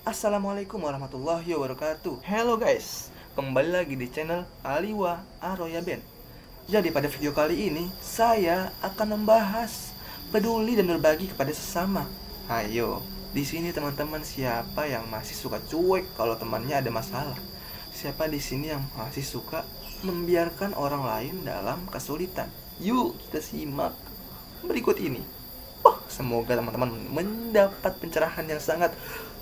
Assalamualaikum warahmatullahi wabarakatuh. Hello guys, kembali lagi di channel Aliwa Aroya Band. Jadi pada video kali ini saya akan membahas peduli dan berbagi kepada sesama. Ayo, di sini teman-teman siapa yang masih suka cuek kalau temannya ada masalah? Siapa di sini yang masih suka membiarkan orang lain dalam kesulitan? Yuk kita simak berikut ini. Semoga teman-teman mendapat pencerahan yang sangat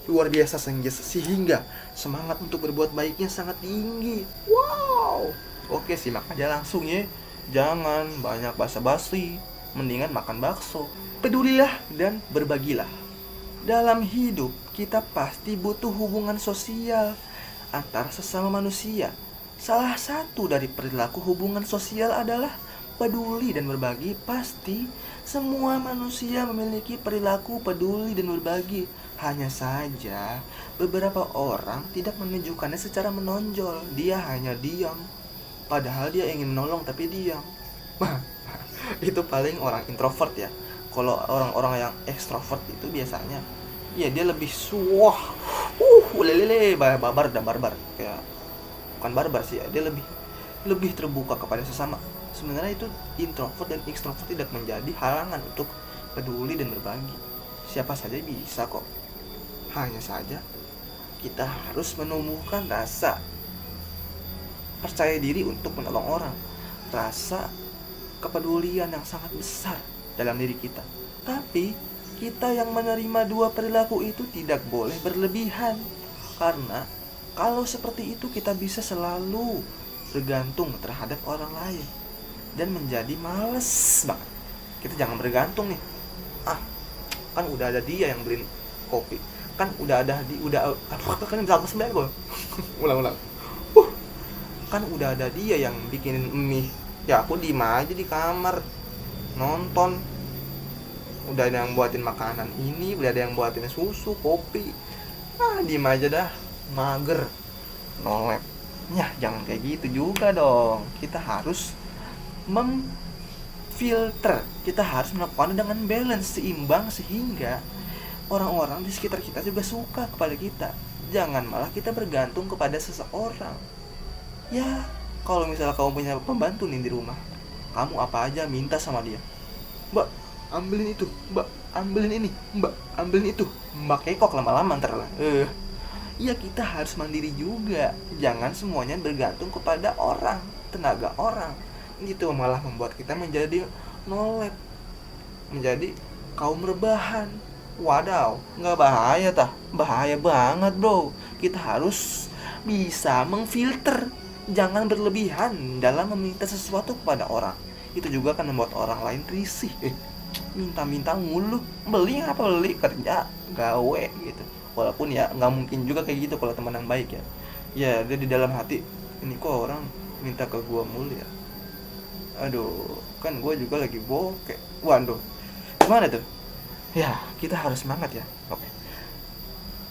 luar biasa sehingga semangat untuk berbuat baiknya sangat tinggi. Wow. Oke, simak aja langsung ya. Jangan banyak basa-basi, mendingan makan bakso. Pedulilah dan berbagilah. Dalam hidup kita pasti butuh hubungan sosial antar sesama manusia. Salah satu dari perilaku hubungan sosial adalah peduli dan berbagi. Pasti semua manusia memiliki perilaku peduli dan berbagi. Hanya saja beberapa orang tidak menunjukkannya secara menonjol. Dia hanya diam, padahal dia ingin menolong tapi diam. Itu paling orang introvert ya. Kalau orang-orang yang ekstrovert itu biasanya ya dia lebih suah, lelele, barbar kayak, bukan barbar sih ya, dia lebih terbuka kepada sesama. Sebenarnya itu introvert dan extrovert tidak menjadi halangan untuk peduli dan berbagi. Siapa saja bisa kok. Hanya saja kita harus menumbuhkan rasa percaya diri untuk menolong orang, rasa kepedulian yang sangat besar dalam diri kita. Tapi kita yang menerima dua perilaku itu tidak boleh berlebihan, karena kalau seperti itu kita bisa selalu bergantung terhadap orang lain dan menjadi males banget. Kita jangan bergantung nih. Kan udah ada dia yang beliin kopi. Kan udah ada kan bisa sembilan gue. ulang. Kan udah ada dia yang bikinin mie. Ya aku diem aja di kamar nonton. Udah ada yang buatin makanan ini, udah ada yang buatin susu, kopi. Diem aja dah, mager, nolep. Ya jangan kayak gitu juga dong. Kita harus memfilter, kita harus melakukannya dengan balance, seimbang, sehingga orang-orang di sekitar kita juga suka kepada kita. Jangan malah kita bergantung kepada seseorang. Ya, kalau misalnya kamu punya pembantu nih di rumah, kamu apa aja minta sama dia. Mbak, ambilin itu. Mbak, ambilin ini. Mbak, ambilin itu. Mbak kekok lama-lama ntar lah. Ya kita harus mandiri juga. Jangan semuanya bergantung kepada orang, tenaga orang. Itu malah membuat kita menjadi nolep, menjadi kaum rebahan. Wadaw, nggak bahaya tah? Bahaya banget bro. Kita harus bisa mengfilter. Jangan berlebihan dalam meminta sesuatu kepada orang. Itu juga akan membuat orang lain risih. Minta-minta mulu. Beli apa beli? Kerja, gawe gitu. Walaupun ya nggak mungkin juga kayak gitu kalau teman yang baik ya. Ya dia di dalam hati, ini kok orang minta ke gua mulu ya. Aduh, kan gue juga lagi bokeh. Waduh, gimana tuh? Ya, kita harus semangat ya. Oke.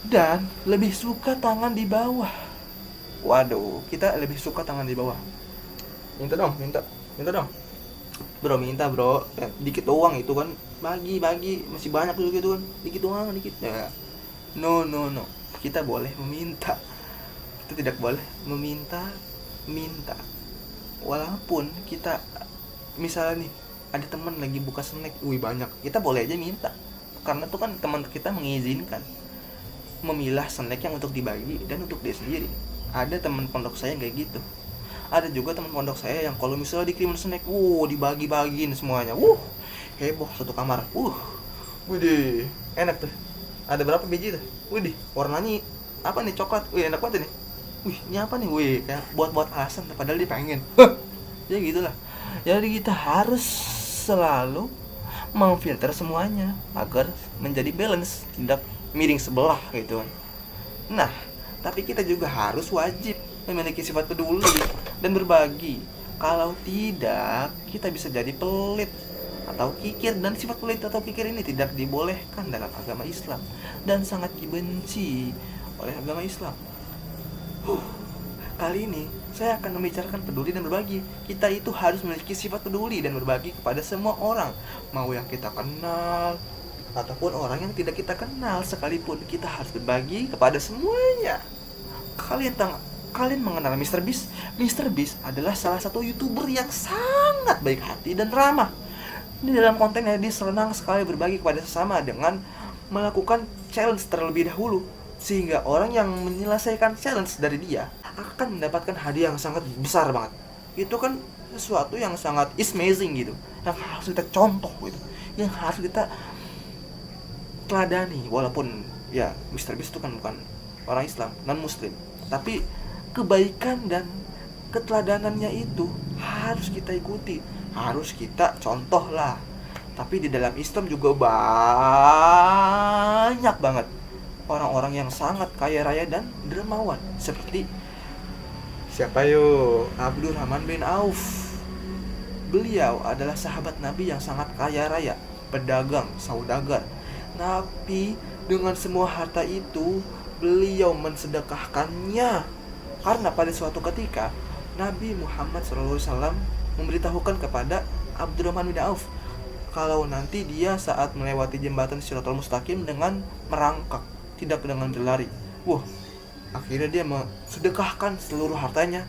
Dan lebih suka tangan di bawah. Waduh, kita lebih suka tangan di bawah. Minta dong. Bro, minta bro. Dikit doang itu kan. Bagi, masih banyak juga gitu kan. Dikit doang, dikit. Ya. No. Kita boleh meminta. Kita tidak boleh minta. Walaupun kita misalnya nih ada teman lagi buka snack, banyak, kita boleh aja minta, karena tuh kan teman kita mengizinkan memilah snack yang untuk dibagi dan untuk dia sendiri. Ada teman pondok saya yang kayak gitu. Ada juga teman pondok saya yang kalau misalnya dikirim snack, dibagi-bagiin semuanya, heboh satu kamar, widih, enak tuh. Ada berapa biji tuh? Widih, warnanya apa nih, coklat, enak banget nih. Ini apa nih, kayak buat alasan, padahal dia pengen. Ya gitulah. Jadi kita harus selalu memfilter semuanya agar menjadi balance, tidak miring sebelah gitu. Nah, tapi kita juga harus wajib memiliki sifat peduli dan berbagi. Kalau tidak, kita bisa jadi pelit atau kikir, dan sifat pelit atau kikir ini tidak dibolehkan dalam agama Islam dan sangat dibenci oleh agama Islam. Kali ini saya akan membicarakan peduli dan berbagi. Kita itu harus memiliki sifat peduli dan berbagi kepada semua orang, mau yang kita kenal ataupun orang yang tidak kita kenal sekalipun, kita harus berbagi kepada semuanya. Kalian mengenal Mr. Beast? Mr. Beast adalah salah satu YouTuber yang sangat baik hati dan ramah. Di dalam kontennya dia senang sekali berbagi kepada sesama dengan melakukan challenge terlebih dahulu, sehingga orang yang menyelesaikan challenge dari dia akan mendapatkan hadiah yang sangat besar banget. Itu kan sesuatu yang sangat amazing gitu, yang harus kita contoh gitu, yang harus kita teladani. Walaupun ya Mr. Beast itu kan bukan orang Islam, non muslim, tapi kebaikan dan keteladanannya itu harus kita ikuti, harus kita contoh lah. Tapi di dalam Islam juga banyak banget orang-orang yang sangat kaya raya dan dermawan, seperti siapa yo? Abdurrahman bin Auf. Beliau adalah sahabat Nabi yang sangat kaya raya, pedagang, saudagar. Tapi dengan semua harta itu beliau mensedekahkannya, karena pada suatu ketika Nabi Muhammad SAW memberitahukan kepada Abdurrahman bin Auf kalau nanti dia saat melewati jembatan Shiratul Mustaqim dengan merangkak, tidak dengan berlari. Akhirnya dia mensedekahkan seluruh hartanya.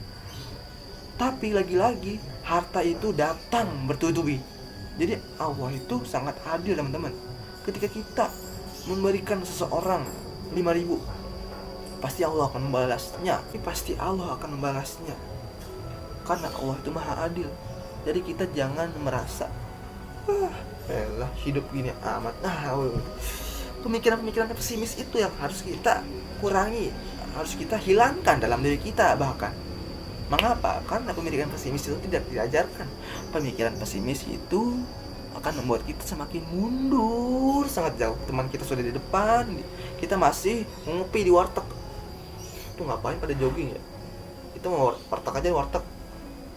Tapi lagi-lagi harta itu datang bertubi-tubi. Jadi Allah itu sangat adil, teman-teman. Ketika kita memberikan seseorang 5.000, pasti Allah akan membalasnya. Pasti Allah akan membalasnya. Karena Allah itu maha adil. Jadi kita jangan merasa hidup gini amat. Pemikiran-pemikiran pesimis itu yang harus kita kurangi, harus kita hilangkan dalam diri kita. Bahkan mengapa? Karena pemikiran pesimis itu tidak diajarkan. Pemikiran pesimis itu akan membuat kita semakin mundur sangat jauh. Teman kita sudah di depan, kita masih ngopi di warteg. Itu ngapain pada jogging ya? Itu mau warteg aja, warteg.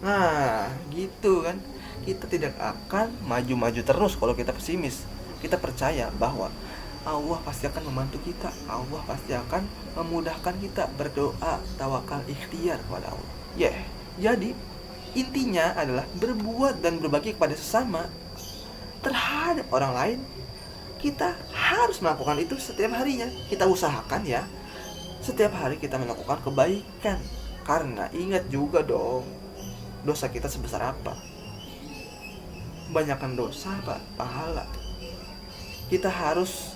Nah gitu kan, kita tidak akan maju-maju terus kalau kita pesimis. Kita percaya bahwa Allah pasti akan membantu kita, Allah pasti akan memudahkan kita. Berdoa, tawakal, ikhtiar kepada Allah. Jadi intinya adalah berbuat dan berbagi kepada sesama terhadap orang lain. Kita harus melakukan itu setiap harinya. Kita usahakan ya, setiap hari kita melakukan kebaikan. Karena ingat juga dong, dosa kita sebesar apa? Banyakkan dosa apa? Pahala. Kita harus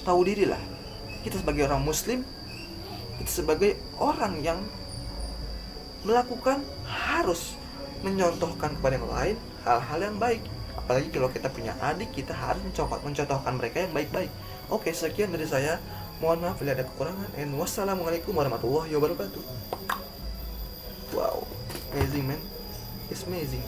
tahu diri lah. Kita sebagai orang muslim, kita sebagai orang yang melakukan, harus menyontohkan kepada yang lain hal-hal yang baik. Apalagi kalau kita punya adik, kita harus mencontohkan mereka yang baik-baik. Oke, sekian dari saya. Mohon maaf bila ada kekurangan. And wassalamualaikum warahmatullahi wabarakatuh. Wow, amazing man, it's amazing.